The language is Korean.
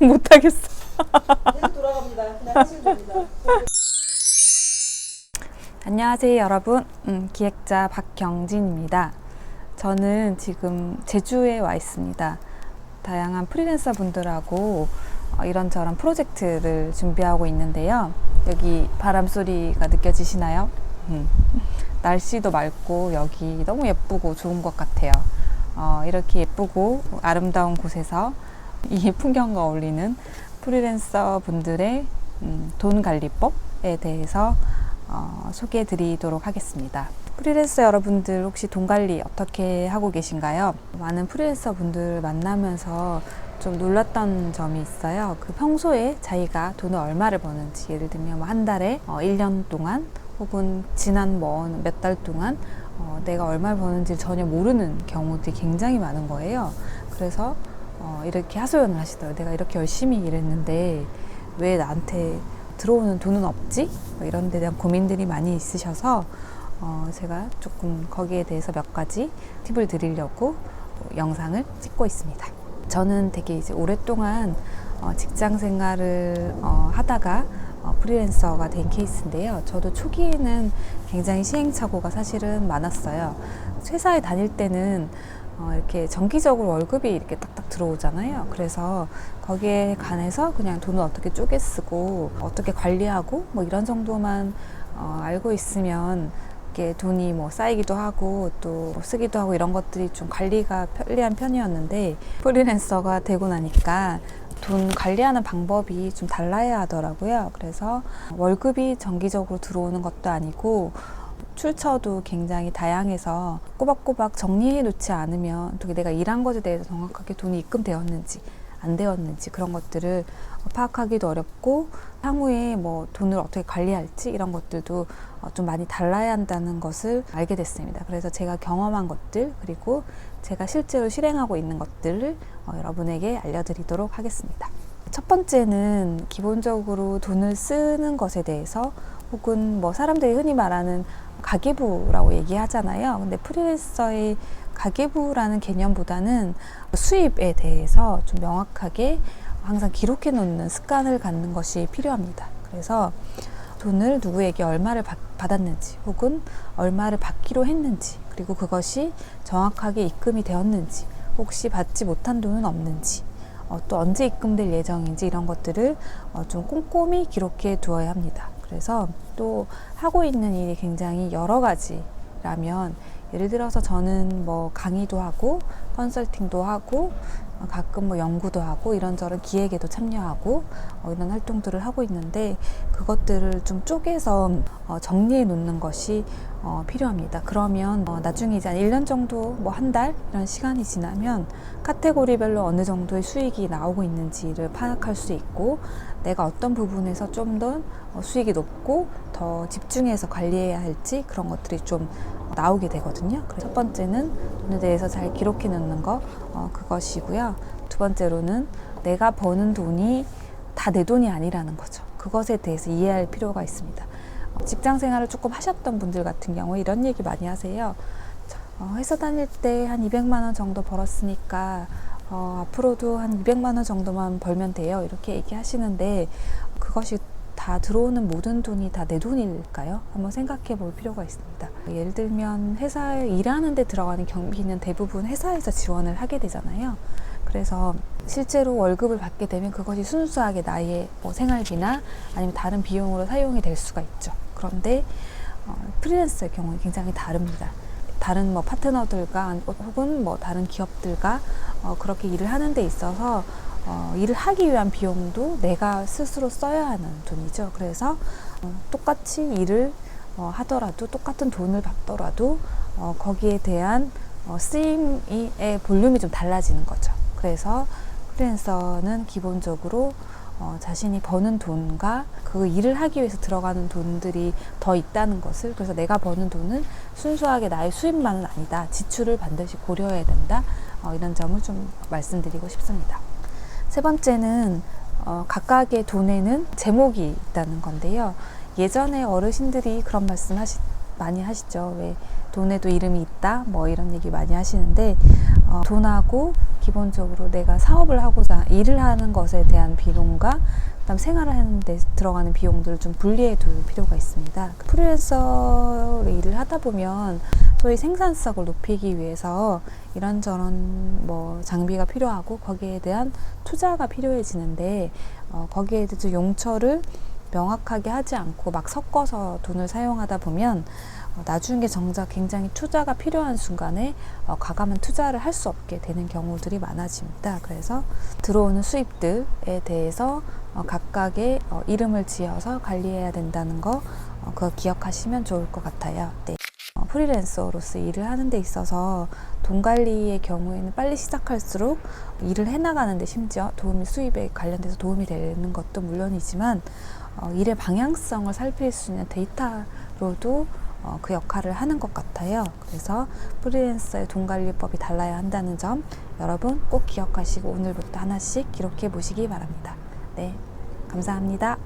못하겠어. 계속 돌아갑니다. 그냥 하시면 됩니다. 안녕하세요 여러분, 기획자 박경진입니다. 저는 지금 제주에 와 있습니다. 다양한 프리랜서 분들하고 이런저런 프로젝트를 준비하고 있는데요. 여기 바람 소리가 느껴지시나요? 날씨도 맑고 여기 너무 예쁘고 좋은 것 같아요. 이렇게 예쁘고 아름다운 곳에서 이 풍경과 어울리는 프리랜서 분들의 돈 관리법에 대해서 소개해 드리도록 하겠습니다. 프리랜서 여러분들 혹시 돈 관리 어떻게 하고 계신가요? 많은 프리랜서 분들 만나면서 좀 놀랐던 점이 있어요. 그 평소에 자기가 돈을 얼마를 버는지, 예를 들면 한 달에 1년 동안 혹은 지난 몇 달 동안 내가 얼마를 버는지 전혀 모르는 경우들이 굉장히 많은 거예요. 그래서 이렇게 하소연을 하시더라고요. 내가 이렇게 열심히 일했는데 왜 나한테 들어오는 돈은 없지? 이런 데 대한 고민들이 많이 있으셔서 제가 조금 거기에 대해서 몇 가지 팁을 드리려고 영상을 찍고 있습니다. 저는 되게 이제 오랫동안 직장 생활을 하다가 프리랜서가 된 케이스인데요. 저도 초기에는 굉장히 시행착오가 사실은 많았어요. 회사에 다닐 때는 이렇게 정기적으로 월급이 이렇게 딱딱 들어오잖아요. 그래서 거기에 관해서 그냥 돈을 어떻게 쪼개 쓰고 어떻게 관리하고 뭐 이런 정도만 알고 있으면 이렇게 돈이 뭐 쌓이기도 하고 또 쓰기도 하고 이런 것들이 좀 관리가 편리한 편이었는데, 프리랜서가 되고 나니까 돈 관리하는 방법이 좀 달라야 하더라고요. 그래서 월급이 정기적으로 들어오는 것도 아니고 출처도 굉장히 다양해서 꼬박꼬박 정리해 놓지 않으면 어떻게 내가 일한 것에 대해서 정확하게 돈이 입금되었는지 안 되었는지 그런 것들을 파악하기도 어렵고, 향후에 뭐 돈을 어떻게 관리할지 이런 것들도 좀 많이 달라야 한다는 것을 알게 됐습니다. 그래서 제가 경험한 것들, 그리고 제가 실제로 실행하고 있는 것들을 여러분에게 알려드리도록 하겠습니다. 첫 번째는 기본적으로 돈을 쓰는 것에 대해서, 혹은 뭐 사람들이 흔히 말하는 가계부라고 얘기하잖아요. 근데 프리랜서의 가계부라는 개념보다는 수입에 대해서 좀 명확하게 항상 기록해 놓는 습관을 갖는 것이 필요합니다. 그래서 돈을 누구에게 얼마를 받았는지, 혹은 얼마를 받기로 했는지, 그리고 그것이 정확하게 입금이 되었는지, 혹시 받지 못한 돈은 없는지, 또 언제 입금될 예정인지 이런 것들을 좀 꼼꼼히 기록해 두어야 합니다. 그래서 또 하고 있는 일이 굉장히 여러 가지라면, 예를 들어서 저는 뭐 강의도 하고 컨설팅도 하고 가끔 뭐 연구도 하고 이런저런 기획에도 참여하고 이런 활동들을 하고 있는데, 그것들을 좀 쪼개서 정리해 놓는 것이 필요합니다. 그러면 나중에 이제 한 1년 정도, 뭐 한 달 이런 시간이 지나면 카테고리별로 어느 정도의 수익이 나오고 있는지를 파악할 수 있고, 내가 어떤 부분에서 좀 더 수익이 높고 더 집중해서 관리해야 할지 그런 것들이 좀 나오게 되거든요. 그래서 첫 번째는 돈에 대해서 잘 기록해 놓는 거, 그것이고요. 두 번째로는 내가 버는 돈이 다 내 돈이 아니라는 거죠. 그것에 대해서 이해할 필요가 있습니다. 직장 생활을 조금 하셨던 분들 같은 경우에 이런 얘기 많이 하세요. 회사 다닐 때 한 200만 원 정도 벌었으니까 앞으로도 한 200만 원 정도만 벌면 돼요. 이렇게 얘기하시는데, 그것이 다 들어오는 모든 돈이 다 내 돈일까요? 한번 생각해 볼 필요가 있습니다. 예를 들면 회사에 일하는 데 들어가는 경비는 대부분 회사에서 지원을 하게 되잖아요. 그래서 실제로 월급을 받게 되면 그것이 순수하게 나의 뭐 생활비나 아니면 다른 비용으로 사용이 될 수가 있죠. 그런데 프리랜서의 경우는 굉장히 다릅니다. 다른 뭐 파트너들과 혹은 뭐 다른 기업들과 그렇게 일을 하는 데 있어서 일을 하기 위한 비용도 내가 스스로 써야 하는 돈이죠. 그래서 똑같이 일을 하더라도, 똑같은 돈을 받더라도 거기에 대한 쓰임의 볼륨이 좀 달라지는 거죠. 그래서 프리랜서는 기본적으로 자신이 버는 돈과 그 일을 하기 위해서 들어가는 돈들이 더 있다는 것을, 그래서 내가 버는 돈은 순수하게 나의 수입만은 아니다, 지출을 반드시 고려해야 된다, 이런 점을 좀 말씀드리고 싶습니다. 세 번째는 각각의 돈에는 제목이 있다는 건데요. 예전에 어르신들이 그런 말씀 많이 하시죠. 왜 돈에도 이름이 있다, 뭐 이런 얘기 많이 하시는데, 돈하고 기본적으로 내가 사업을 하고자 일을 하는 것에 대한 비용과 그다음 생활을 하는 데 들어가는 비용들을 좀 분리해 둘 필요가 있습니다. 프리랜서로 일을 하다 보면 소위 생산성을 높이기 위해서 이런저런 뭐 장비가 필요하고 거기에 대한 투자가 필요해지는데 거기에 대해서 용처를 명확하게 하지 않고 막 섞어서 돈을 사용하다 보면 나중에 정작 굉장히 투자가 필요한 순간에 과감한 투자를 할 수 없게 되는 경우들이 많아집니다. 그래서 들어오는 수입들에 대해서 각각의 이름을 지어서 관리해야 된다는 거 그거 기억하시면 좋을 것 같아요. 네. 프리랜서로서 일을 하는 데 있어서 돈 관리의 경우에는 빨리 시작할수록 일을 해나가는데 심지어 수입에 관련돼서 도움이 되는 것도 물론이지만 일의 방향성을 살필 수 있는 데이터로도 그 역할을 하는 것 같아요. 그래서 프리랜서의 돈 관리법이 달라야 한다는 점 여러분 꼭 기억하시고 오늘부터 하나씩 기록해 보시기 바랍니다. 네, 감사합니다.